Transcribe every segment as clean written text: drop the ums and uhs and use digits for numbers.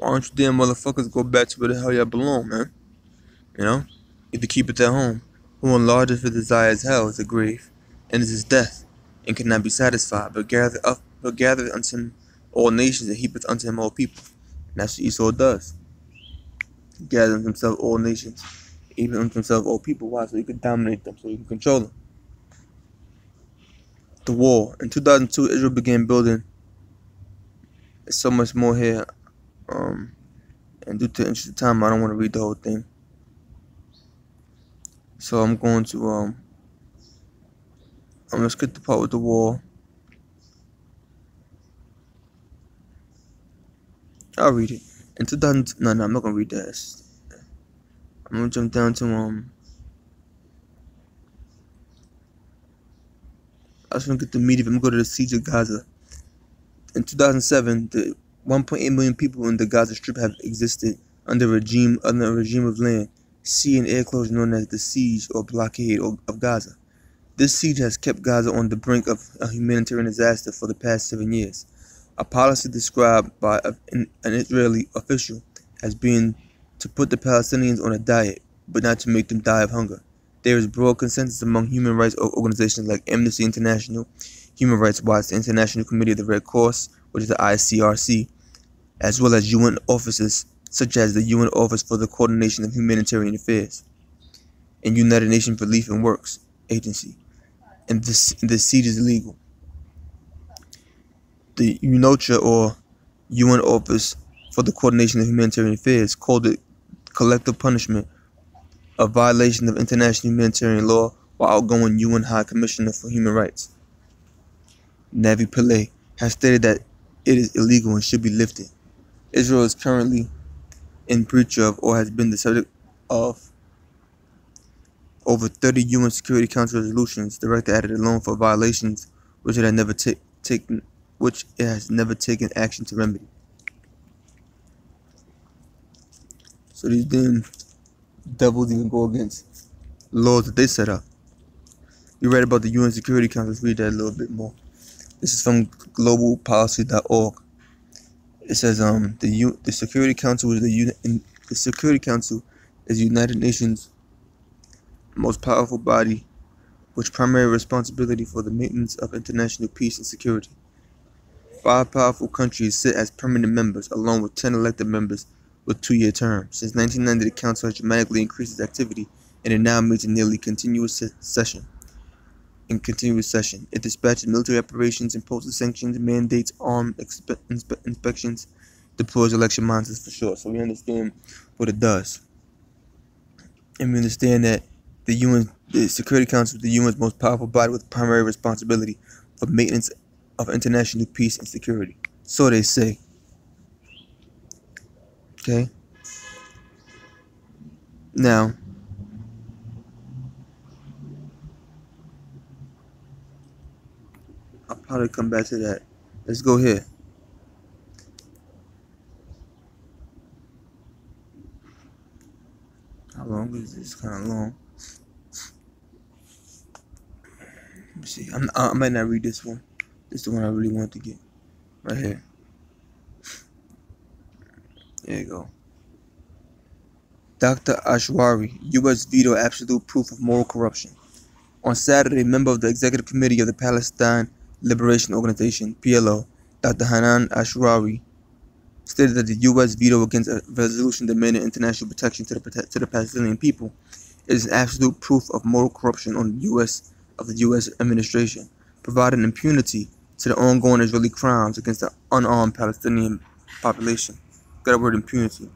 Why don't you damn motherfuckers go back to where the hell y'all belong, man? You know? Either keep it at home. Who enlargeth his desire as hell is a grave, and is his death, and cannot be satisfied, but gathereth unto him all nations, and heapeth unto him all people. And that's what Esau does. He gathers unto himself all nations, even unto himself all people. Why? So he can dominate them, so he can control them. The wall. In 2002, Israel began building. There's so much more here. And due to the interest of time, I don't want to read the whole thing. So I'm going to I'm gonna skip the part with the wall. I'll read it. In 2000, no, I'm not gonna read that. I'm gonna jump down to I just want to get the meat of it. I'm gonna go to the siege of Gaza. In 2007, the 1.8 million people in the Gaza Strip have existed under a regime of land, sea, and air closure known as the siege or blockade of Gaza. This siege has kept Gaza on the brink of a humanitarian disaster for the past 7 years. A policy described by an Israeli official as being to put the Palestinians on a diet, but not to make them die of hunger. There is broad consensus among human rights organizations like Amnesty International, Human Rights Watch, the International Committee of the Red Cross, which is the ICRC, as well as UN offices such as the UN Office for the Coordination of Humanitarian Affairs and United Nations Relief and Works Agency. And this siege is illegal. The UNOCHA, or UN Office for the Coordination of Humanitarian Affairs, called it collective punishment, a violation of international humanitarian law, while outgoing UN High Commissioner for Human Rights, Navi Pillay, has stated that it is illegal and should be lifted. Israel is currently in breach of, or has been the subject of, over 30 UN Security Council resolutions directed at it alone for violations which it has never taken action to remedy. So these damn devils even go against laws that they set up. You read about the UN Security Council. Let's read that a little bit more. This is from globalpolicy.org. It says the Security Council is the Security Council is the United Nations most powerful body, with primary responsibility for the maintenance of international peace and security. 5 powerful countries sit as permanent members, along with 10 elected members with 2-year terms. Since 1990, the Council has dramatically increased its activity, and it now meets in nearly continuous session. It dispatches military operations, imposes sanctions, mandates armed inspections, deploys election monitors for sure. So we understand what it does. And we understand that the Security Council is the UN's most powerful body with primary responsibility for maintenance of international peace and security. So they say. Okay? Now, I'll probably come back to that. Let's go here. How long is this? Kind of long. Let me see. I might not read this one. This is the one I really want to get. Right here. There you go. Dr. Ashwari, U.S. veto absolute proof of moral corruption. On Saturday, a member of the Executive Committee of the Palestine Liberation Organization, PLO, Dr. Hanan Ashwari, stated that the U.S. veto against a resolution demanding international protection to the Palestinian people is an absolute proof of moral corruption on the U.S. administration, providing impunity to the ongoing Israeli crimes against the unarmed Palestinian population. Got the word impunity.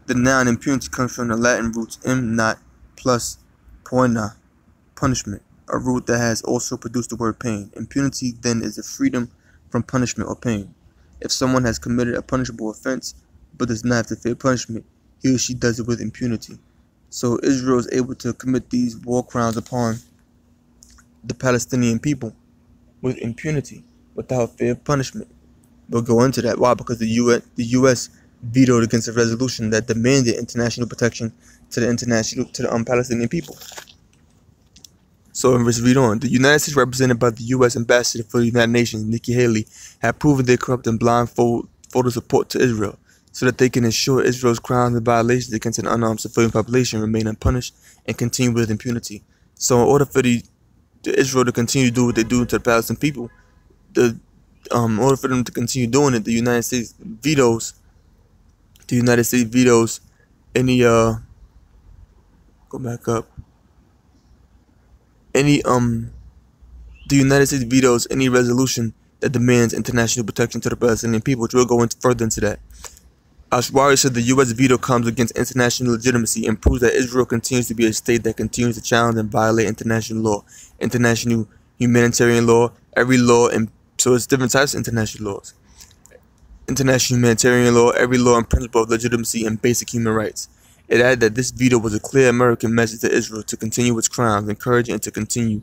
The noun impunity comes from the Latin roots not plus poena, punishment, a root that has also produced the word pain. Impunity then is the freedom from punishment or pain. If someone has committed a punishable offense but does not have to fear punishment, he or she does it with impunity. So Israel is able to commit these war crimes upon the Palestinian people with impunity, without fear of punishment. We'll go into that. Why? Because the U.S. vetoed against a resolution that demanded international protection to the Palestinian people. So let's read on. The United States, represented by the U.S. Ambassador for the United Nations, Nikki Haley, have proven their corrupt and blindfolded support to Israel, so that they can ensure Israel's crimes and violations against an unarmed civilian population remain unpunished and continue with impunity. So in order for the Israel to continue to do what they do to the Palestinian people, in order for them to continue doing it, the United States vetoes any go back up any the United States vetoes any resolution that demands international protection to the Palestinian people, which we'll go into further into that. Ashwari said the U.S. veto comes against international legitimacy and proves that Israel continues to be a state that continues to challenge and violate international law, international humanitarian law, every law, and so it's different types of international laws. International humanitarian law, every law and principle of legitimacy and basic human rights. It added that this veto was a clear American message to Israel to continue its crimes, encourage and to continue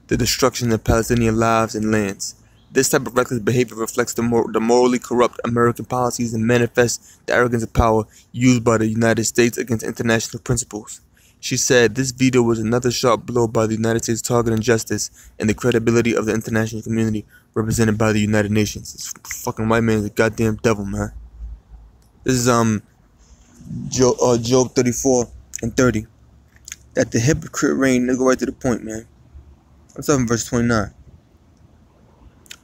the destruction of Palestinian lives and lands. This type of reckless behavior reflects the morally corrupt American policies and manifests the arrogance of power used by the United States against international principles. She said this veto was another sharp blow by the United States, targeting justice and the credibility of the international community represented by the United Nations. This fucking white man is a goddamn devil, man. This is Job 34 and 30. That the hypocrite reign. Let's go right to the point, man. What's up in verse 29?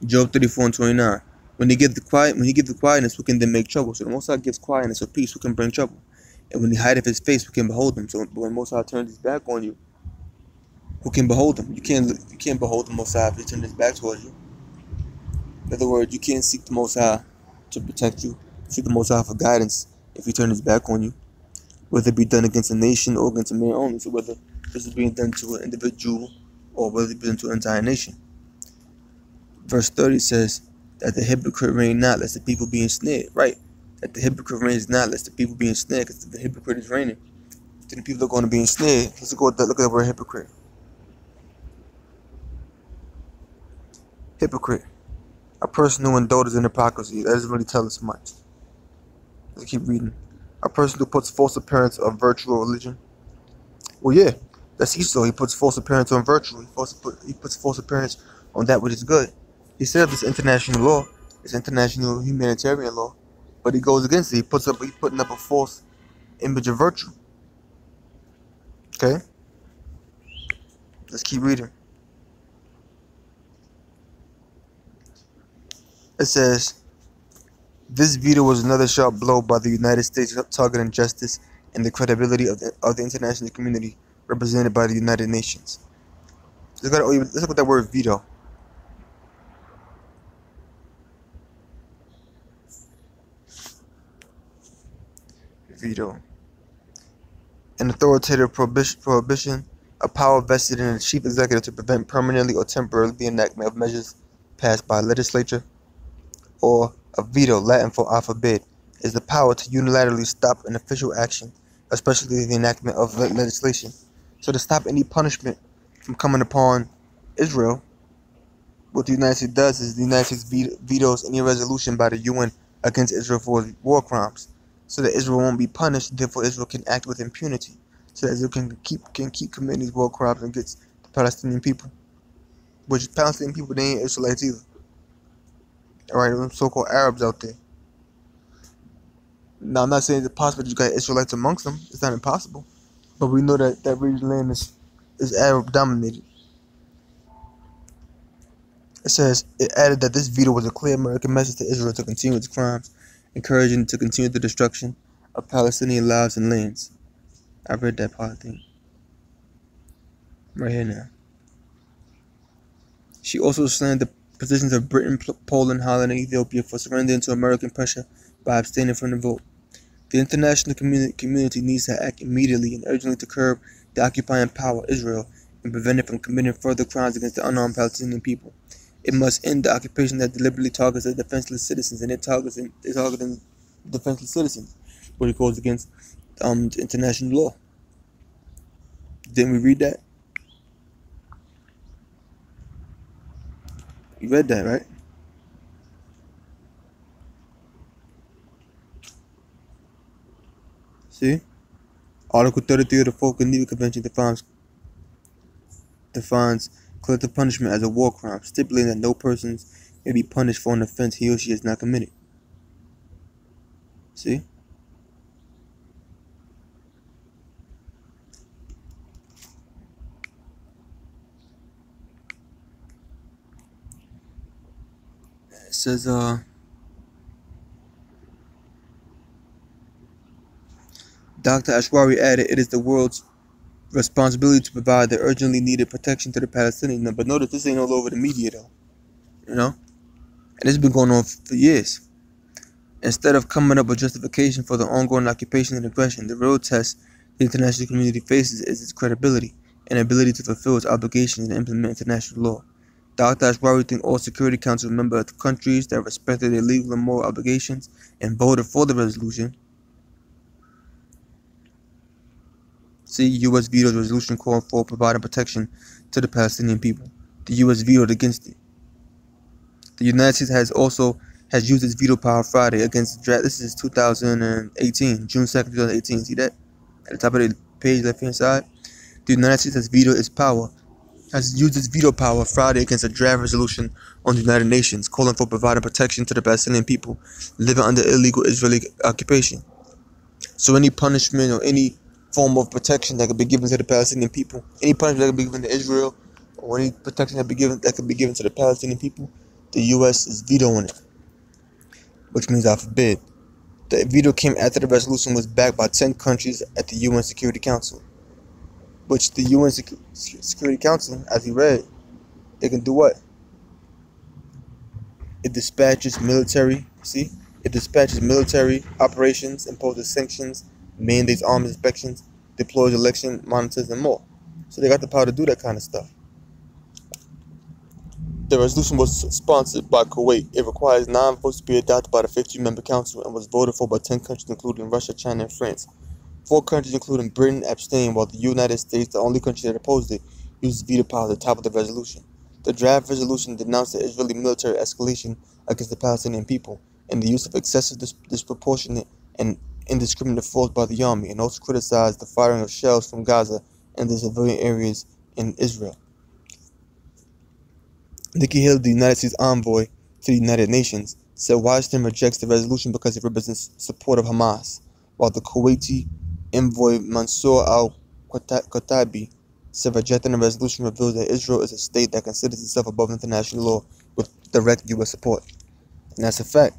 Job 34 and 29. When he gives the quietness, who can then make trouble? So the Most High gives quietness or peace, who can bring trouble? And when he hideth his face, who can behold him? So when Most High turns his back on you, who can behold him? You can't behold the Most High if he turns his back towards you. In other words, you can't seek the Most High to protect you. Seek the Most High for guidance if he turns his back on you. Whether it be done against a nation or against a man only. So whether this is being done to an individual or whether it be done to an entire nation. Verse 30 says that the hypocrite reign not, lest the people be ensnared. Right. That the hypocrite reigns not, lest the people be ensnared, because the hypocrite is reigning. Then the people are going to be ensnared. Let's go look at the word hypocrite. Hypocrite. A person who indulges in hypocrisy. That doesn't really tell us much. Let's keep reading. A person who puts false appearance of virtue or religion. Well, yeah, that's Esau. He puts false appearance on virtue. He puts false appearance on that which is good. He set up this international law, this international humanitarian law, but he goes against it. He's putting up a false image of virtue. Okay? Let's keep reading. It says, this veto was another sharp blow by the United States, targeting justice and the credibility of the international community represented by the United Nations. Let's look at that word veto. Veto. An authoritative prohibition, a power vested in the chief executive to prevent permanently or temporarily the enactment of measures passed by legislature, or a veto, Latin for I forbid, is the power to unilaterally stop an official action, especially the enactment of legislation. So to stop any punishment from coming upon Israel, what the United States does is the United States vetoes any resolution by the UN against Israel for war crimes, so that Israel won't be punished. Therefore, Israel can act with impunity, so that Israel can keep committing these war crimes against the Palestinian people. Which Palestinian people, they ain't Israelites either. Alright, them so-called Arabs out there. Now, I'm not saying it's possible that you got Israelites amongst them. It's not impossible. But we know that that region land is Arab dominated. It says, it added that this veto was a clear American message to Israel to continue its crimes, encouraging to continue the destruction of Palestinian lives and lands. I read that part, I think. Right here now. She also slammed the positions of Britain, Poland, Holland, and Ethiopia for surrendering to American pressure by abstaining from the vote. The international community needs to act immediately and urgently to curb the occupying power, Israel, and prevent it from committing further crimes against the unarmed Palestinian people. It must end the occupation that deliberately targets the defenseless citizens, and they're targeting defenseless citizens, but it goes against international law. Didn't we read that? You read that, right? See? Article 33 of the Folk and Geneva Convention defines defines collective punishment as a war crime, stipulating that no persons may be punished for an offense he or she has not committed. See? It says, Dr. Ashwari added, it is the world's responsibility to provide the urgently needed protection to the Palestinians. But notice this ain't all over the media, though. You know? And it's been going on for years. Instead of coming up with justification for the ongoing occupation and aggression, the real test the international community faces is its credibility and ability to fulfill its obligations and implement international law. Dr. Ashwari thanked all Security Council member countries that respected their legal and moral obligations and voted for the resolution. See, U.S. vetoed resolution calling for providing protection to the Palestinian people. The U.S. vetoed against it. The United States has used its veto power Friday against the draft. This is 2018, June 2nd, 2018. See that? At the top of the page, left-hand side. The United States has used its veto power Friday against a draft resolution on the United Nations calling for providing protection to the Palestinian people living under illegal Israeli occupation. So any punishment or any form of protection that could be given to the Palestinian people, any punishment that could be given to Israel, or any protection that could be given to the Palestinian people, the U.S. is vetoing it, which means I forbid. The veto came after the resolution was backed by 10 countries at the UN Security Council, which the UN Security Council, as we read, they can do what? It dispatches military, It dispatches military operations, imposes sanctions, mandates arms inspections, deploys election monitors, and more. So they got the power to do that kind of stuff. The resolution was sponsored by Kuwait. It requires 9 votes to be adopted by the 15-member council and was voted for by 10 countries including Russia, China, and France. 4 countries including Britain abstained, while the United States, the only country that opposed it, used veto power at the top of the resolution. The draft resolution denounced the Israeli military escalation against the Palestinian people and the use of excessive, disproportionate, and indiscriminate force by the army, and also criticized the firing of shells from Gaza and the civilian areas in Israel. Nikki Haley, the United States envoy to the United Nations, said Washington rejects the resolution because it represents support of Hamas, while the Kuwaiti envoy Mansour al-Katabi said rejecting the resolution reveals that Israel is a state that considers itself above international law with direct U.S. support. And that's a fact.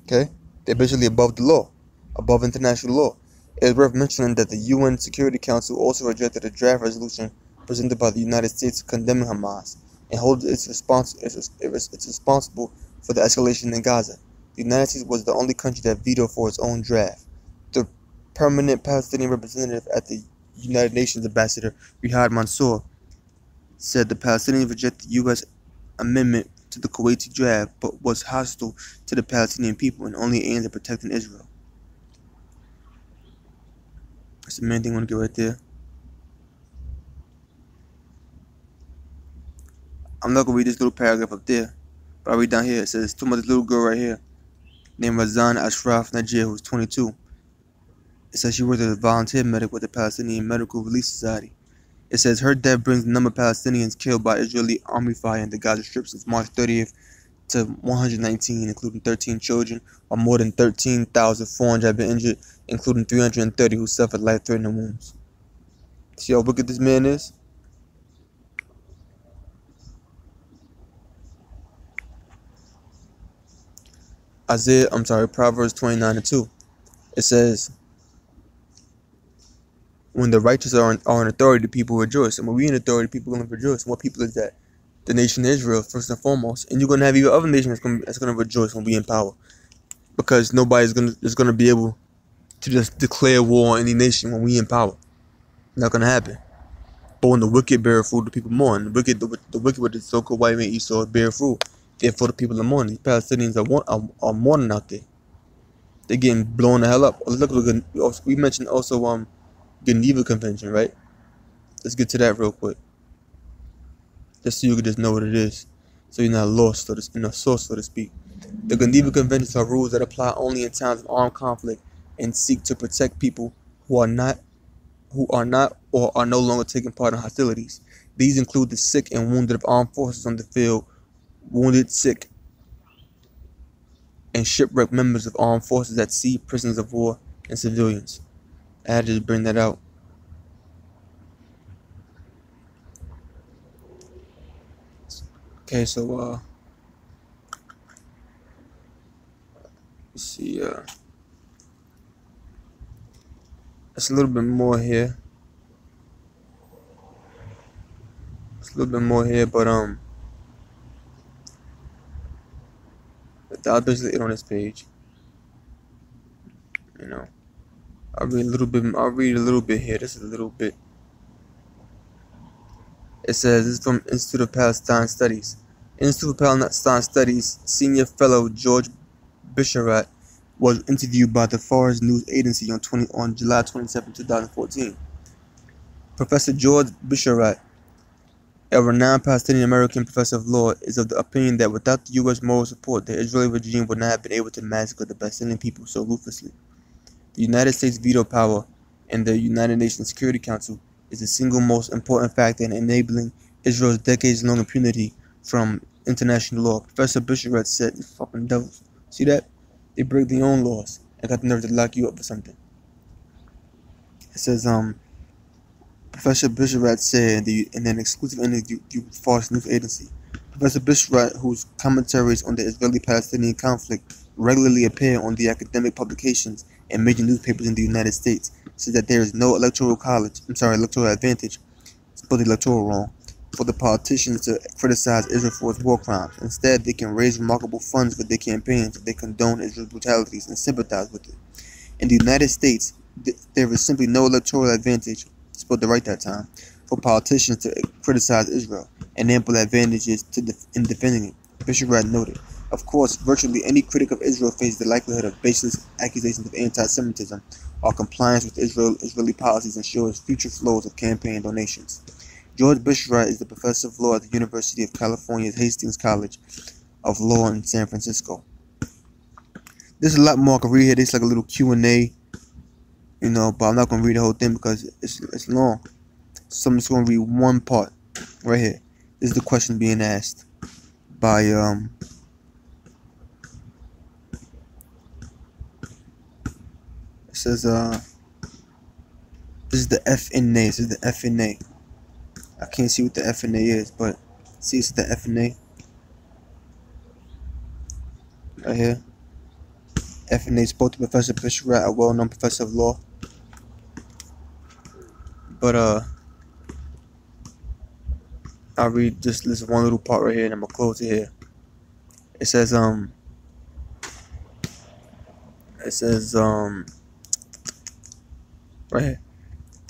Okay? They're basically above the law, above international law. It is worth mentioning that the UN Security Council also rejected a draft resolution presented by the United States condemning Hamas and holds it's responsible for the escalation in Gaza. The United States was the only country that vetoed for its own draft. The permanent Palestinian representative at the United Nations, Ambassador Riyad Mansour, said the Palestinians rejected the U.S. amendment to the Kuwaiti draft, but was hostile to the Palestinian people and only aimed at protecting Israel. That's the main thing I want to get right there. I'm not going to read this little paragraph up there, but I'll read down here. It says, talking about this little girl right here, named Razan Ashraf Najir, who's 22. It says she worked as a volunteer medic with the Palestinian Medical Relief Society. It says her death brings the number of Palestinians killed by Israeli army fire in the Gaza Strip since March 30th to 119, including 13 children, while more than 13,400 have been injured, including 330 who suffered life-threatening wounds. See how wicked this man is? Proverbs 29:2. It says, when the righteous are in authority, people rejoice. And when we in authority, people are going to rejoice. What people is that? The nation of Israel, first and foremost. And you're going to have even other nations that's going to rejoice when we in power. Because nobody's going to be able to just declare war on any nation when we in power. Not going to happen. But when the wicked bear fruit, the people mourn. The wicked with the so-called white man Esau bear fruit. Therefore, the people are mourning. The Palestinians are mourning out there. They're getting blown the hell up. Look, we mentioned also Geneva Convention, right? Let's get to that real quick. Just so you can just know what it is. So you're not lost in the source, so to speak. The Geneva Conventions are rules that apply only in times of armed conflict and seek to protect people who are not who are not or are no longer taking part in hostilities. These include the sick and wounded of armed forces on the field, wounded, sick, and shipwrecked members of armed forces at sea, prisoners of war, and civilians. I had to just bring that out. Okay, so let's see, it's a little bit more here. It's a little bit more here, but that's basically it on this page. You know, I'll read a little bit. I'll read a little bit here. This is a little bit. It says this is from Institute of Palestine Studies. Institute of Palestine Studies senior fellow George Bisharat was interviewed by the Fars News Agency on July 27, 2014. Professor George Bisharat, a renowned Palestinian American professor of law, is of the opinion that without the U.S. moral support, the Israeli regime would not have been able to massacre the Palestinian people so ruthlessly. The United States veto power in the United Nations Security Council is the single most important factor in enabling Israel's decades-long impunity from international law. Professor Bisharat said, "These fucking devils. See that? They break their own laws and got the nerve to lock you up for something." It says, Professor Bisharat said in an exclusive interview with Fars News Agency. Professor Bisharat, whose commentaries on the Israeli-Palestinian conflict regularly appear on the academic publications and major newspapers in the United States, said that there is no electoral advantage, spelled the electoral wrong, for the politicians to criticize Israel for its war crimes. Instead, they can raise remarkable funds for their campaigns if they condone Israel's brutalities and sympathize with it. In the United States, there is simply no electoral advantage, spelled the right that time, for politicians to criticize Israel, and ample advantages in defending it, Bisharat noted. Of course, virtually any critic of Israel faces the likelihood of baseless accusations of anti-Semitism or compliance with Israeli policies ensures future flows of campaign donations. George Bisharat is the professor of law at the University of California's Hastings College of Law in San Francisco. There's a lot more I can read here. There's like a little Q&A, you know, but I'm not going to read the whole thing because it's long. So I'm just going to read one part right here. This is the question being asked by it says this is the FNA. This is the FNA. I can't see what the FNA is, but see, it's the FNA right here. FNA spoke to Professor Bisharat, a well-known professor of law. But I'll read just this one little part right here, and I'm gonna close it here. It says right here.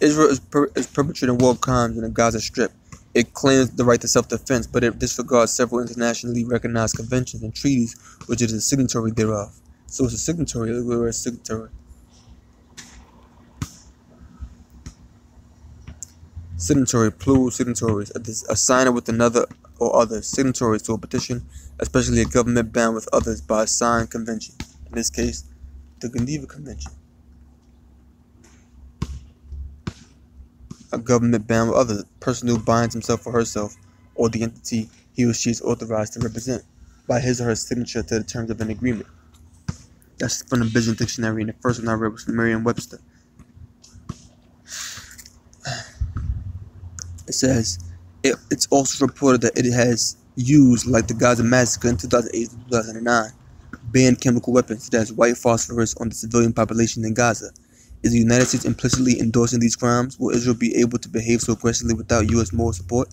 Israel is perpetrating war crimes in the Gaza Strip. It claims the right to self-defense, but it disregards several internationally recognized conventions and treaties, which it is a signatory thereof. So it's a signatory. Look where it's a signatory. Signatory, plural signatories. A signer with another or others. Signatories to a petition, especially a government bound with others by a signed convention. In this case, the Geneva Convention. A government bound with others, a person who binds himself or herself, or the entity he or she is authorized to represent, by his or her signature to the terms of an agreement. That's from the Business Dictionary, and the first one I read was from Merriam-Webster. It says, it's also reported that it has used, like the Gaza massacre in 2008 to 2009, banned chemical weapons such as white phosphorus on the civilian population in Gaza. Is the United States implicitly endorsing these crimes? Will Israel be able to behave so aggressively without U.S. moral support?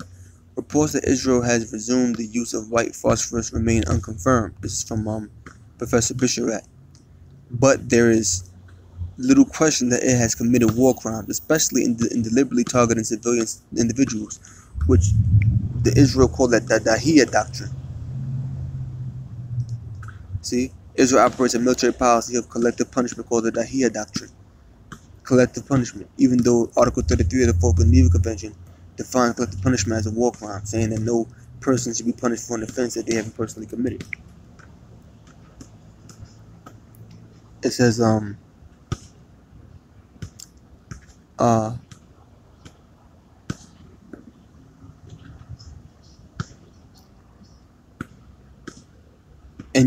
Reports that Israel has resumed the use of white phosphorus remain unconfirmed. This is from Professor Bisharat. But there is little question that it has committed war crimes, especially in deliberately targeting civilian individuals, which the Israel called that the Dahiyya doctrine. See, Israel operates a military policy of collective punishment called the Dahiyya doctrine. Collective punishment, even though Article 33 of the Geneva Convention defines collective punishment as a war crime, saying that no person should be punished for an offense that they haven't personally committed. It says,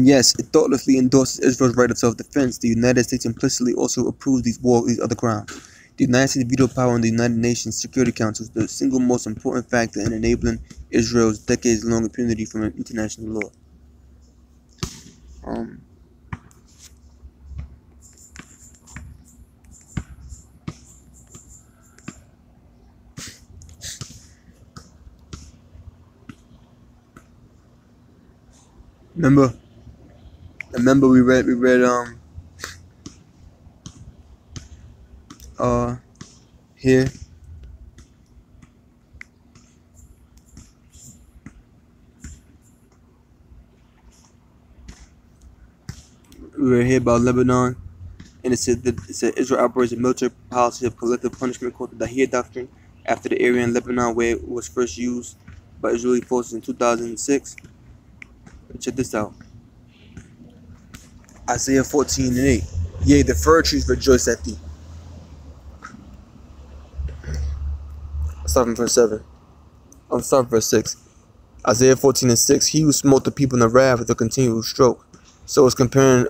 And yes, it thoughtlessly endorses Israel's right of self-defense. The United States implicitly also approves these other crimes. The United States veto power in the United Nations Security Council is the single most important factor in enabling Israel's decades-long impunity from international law. Remember we read here we read here about Lebanon, and it said Israel operates a military policy of collective punishment called the Dahir Doctrine after the area in Lebanon where it was first used by Israeli forces in 2006. Check this out. Isaiah 14:8. Yea, the fir trees rejoice at thee. Starting verse 7. I'm starting verse 6. Isaiah 14:6. He who smote the people in the wrath with a continual stroke. So it's comparing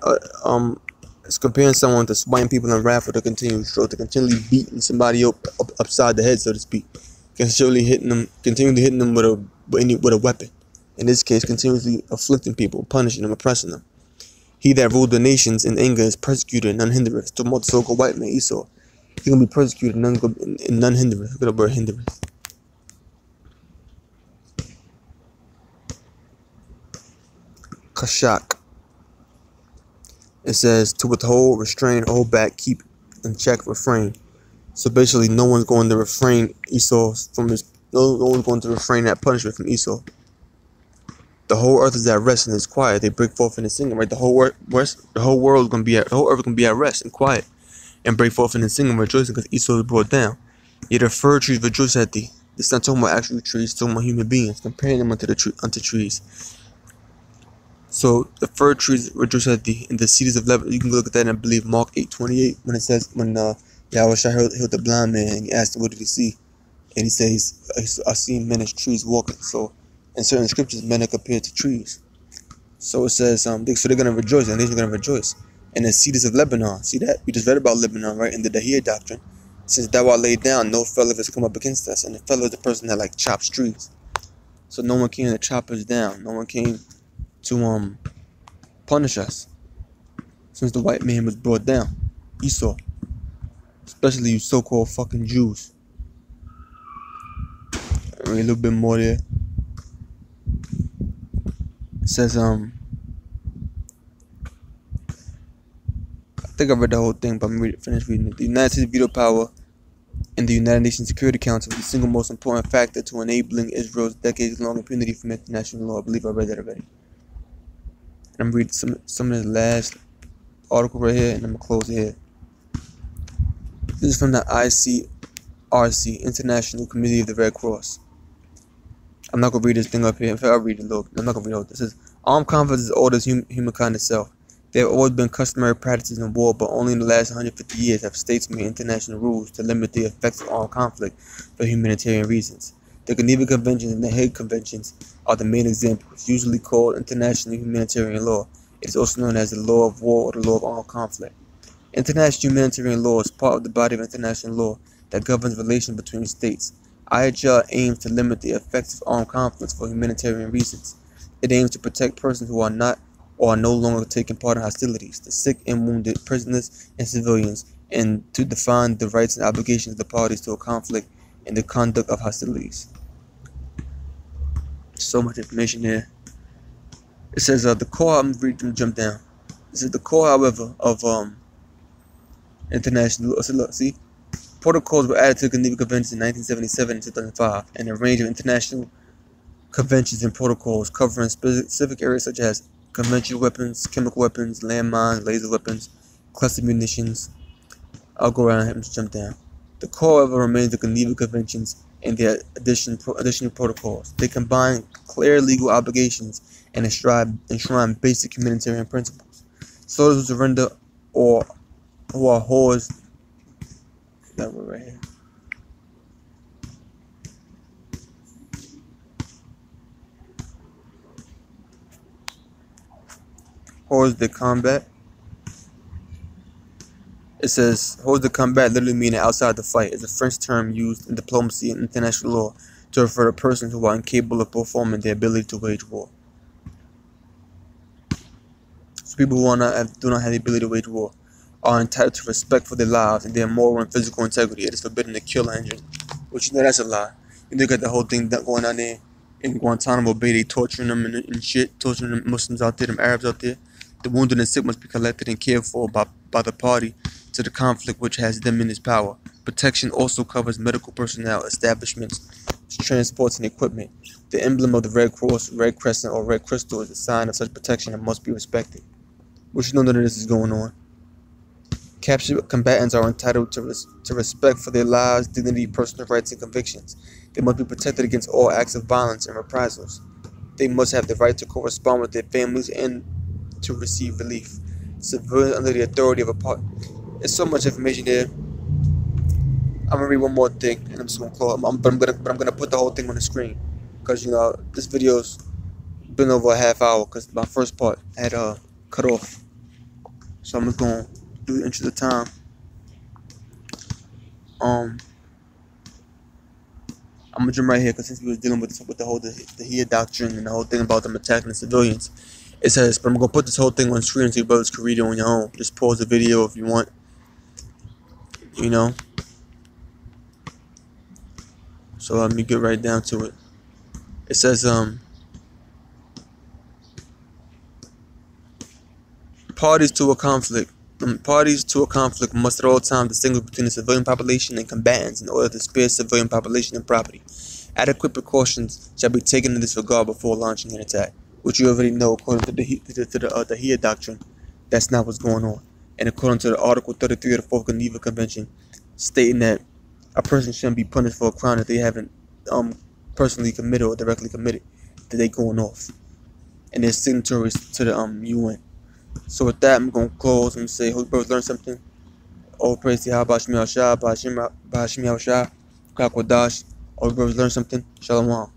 someone to smiting people in the wrath with a continual stroke, to continually beating somebody up upside the head, so to speak. Continually hitting them with a weapon. In this case, continuously afflicting people, punishing them, oppressing them. He that ruled the nations in anger is persecuted and none hindereth. Talking about the so-called white man, Esau. He's going to be persecuted and none hindereth. Look at the word hindereth. Kashak. It says to withhold, restrain, hold back, keep in check, refrain. So basically, no one's going to refrain Esau from his. No one's going to refrain that punishment from Esau. The whole earth is at rest and is quiet. They break forth in the singing, right? The whole world is going to be the whole earth is going to be at rest and quiet, and break forth in the singing, rejoicing because Esau is brought down. Yet the fir trees rejoice at thee. It's not talking about actual trees, it's talking about human beings, comparing them unto trees. So the fir trees rejoice at thee, and the cedars of Lebanon. You can look at that and I believe Mark 8:28 when it says Yahweh healed the blind man and he asked him what did he see, and he says I seen men as trees walking. So in certain scriptures, men are compared to trees. So it says so they're gonna rejoice, and they're gonna rejoice. And the cedars of Lebanon. See that? We just read about Lebanon, right? In the Dahir doctrine. Since thou art laid down, no fellow has come up against us. And the fellow is the person that like chops trees. So no one came to chop us down. No one came to punish us. Since the white man was brought down. Esau. Especially you so-called fucking Jews. I mean, a little bit more there. It says I think I read the whole thing, but I'm finished reading it. The United States veto power in the United Nations Security Council is the single most important factor to enabling Israel's decades-long impunity from international law. I believe I read that already. And I'm reading some of the last article right here, and I'm gonna close it here. This is from the ICRC, International Committee of the Red Cross. I'm not gonna read this thing up here. In fact, I'll read it. Look, I'm not gonna read all this. It says armed conflict is old as humankind itself. There have always been customary practices in war, but only in the last 150 years have states made international rules to limit the effects of armed conflict for humanitarian reasons. The Geneva Conventions and the Hague Conventions are the main examples, usually called international humanitarian law. It is also known as the law of war or the law of armed conflict. International humanitarian law is part of the body of international law that governs relations between states. IHL aims to limit the effects of armed conflicts for humanitarian reasons. It aims to protect persons who are not or are no longer taking part in hostilities, the sick and wounded, prisoners and civilians, and to define the rights and obligations of the parties to a conflict and the conduct of hostilities. So much information here. It says the core. I'm reading from jump down. It says the core, however, of international. So look, see, protocols were added to the Geneva Convention in 1977 and 2005, and a range of international conventions and protocols covering specific areas such as conventional weapons, chemical weapons, landmines, laser weapons, cluster munitions. I'll go around and jump down. The core, however, remains the Geneva Conventions and their additional protocols. They combine clear legal obligations and enshrine basic humanitarian principles. Soldiers who surrender or who are whores. That one right here. hors de combat. It says hors de combat literally meaning outside the fight is a French term used in diplomacy and international law to refer to persons who are incapable of performing their ability to wage war. So people who do not have the ability to wage war are entitled to respect for their lives and their moral and physical integrity. It is forbidden to kill or injure. Which, you know, that's a lie. You look at the whole thing that going on there in Guantanamo Bay, they torturing them and shit, torturing them Muslims out there, them Arabs out there. The wounded and sick must be collected and cared for by the party to the conflict which has them in its power. Protection also covers medical personnel, establishments, transports, and equipment. The emblem of the Red Cross, Red Crescent, or Red Crystal is a sign of such protection and must be respected. Which, you know, none of this is going on. Captured combatants are entitled to respect for their lives, dignity, personal rights, and convictions. They must be protected against all acts of violence and reprisals. They must have the right to correspond with their families and to receive relief. Civilians under the authority of a party. There's so much information there. I'm gonna read one more thing, and I'm just gonna close. But I'm gonna put the whole thing on the screen, because, you know, this video's been over a half hour because my first part had cut off. So I'm just gonna do the interest of time. I'm gonna jump right here because since we was dealing with the whole Dahia doctrine and the whole thing about them attacking the civilians, it says. But I'm gonna put this whole thing on the screen so you brothers can read it on your own. Just pause the video if you want. You know. So let me get right down to it. It says parties to a conflict must at all times distinguish between the civilian population and combatants in order to spare civilian population and property. Adequate precautions shall be taken in this regard before launching an attack, which you already know according to the Dahia doctrine. That's not what's going on. And according to the Article 33 of the Fourth Geneva Convention, stating that a person shouldn't be punished for a crime that they haven't personally committed or directly committed, that they going off. And they're signatories to the UN. So with that, I'm going to close and say, hope you both learned something. All praise to Yahweh Shmi Al-Shah, Bahashim Al-Shah, Kakwadash. All you brothers learned something. Shalom.